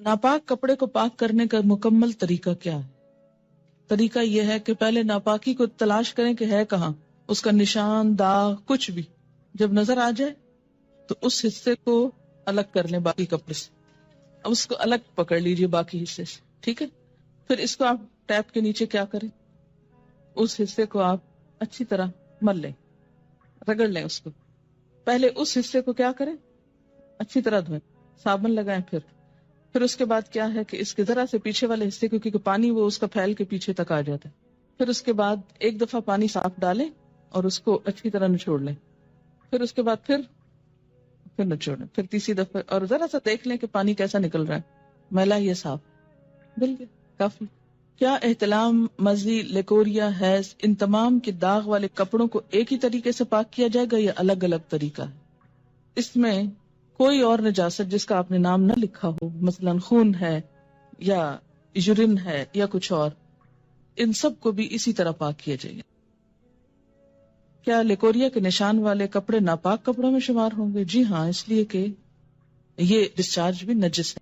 ناپاک کپڑے کو پاک کرنے کا مکمل طریقہ کیا ہے؟ طریقہ یہ ہے کہ پہلے ناپاکی کو تلاش کریں کہ ہے کہاں، اس کا نشان، داغ، کچھ بھی جب نظر آ جائے تو اس حصے کو الگ کر لیں باقی کپڑے سے، اب اس کو الگ پکڑ لیجئے باقی حصے سے، ٹھیک ہے؟ پھر اس کو آپ ٹیپ کے نیچے کیا کریں، اس حصے کو آپ اچھی طرح مل لیں، رگڑ لیں اس کو. پہلے اس حصے کو کیا کریں، اچھی طرح دھوئیں، صابن لگائیں. پھر اس کے بعد کیا ہے کہ اس کے ذرا سے پیچھے والے حصے کو، کیونکہ پانی وہ اس کا پھیل کے پیچھے تک آ جاتا ہے، پھر اس کے بعد ایک دفعہ پانی صاف ڈالیں اور اس کو اچھی طرح نچوڑ لیں. پھر اس کے بعد پھر نچوڑیں، پھر تیسری دفعہ، اور ذرا سا دیکھ لیں کہ پانی کیسا نکل رہا ہے، میلا یہ صاف، بالکل کافی. کیا احتلام، مزی، لیکوریا، حیض، ان تمام کے داغ والے کپڑوں کو ایک ہی طریقے سے پاک کیا جائے گا یا الگ الگ طریقہ ہے؟ اس میں کوئی اور نجاست جس کا آپ نے نام نہ لکھا ہو، مثلا خون ہے یا یورین ہے یا کچھ اور، ان سب کو بھی اسی طرح پاک کیا جائے گا. کیا لیکوریا کے نشان والے کپڑے ناپاک کپڑوں میں شمار ہوں گے؟ جی ہاں، اس لیے کہ یہ ڈسچارج بھی نجس ہے.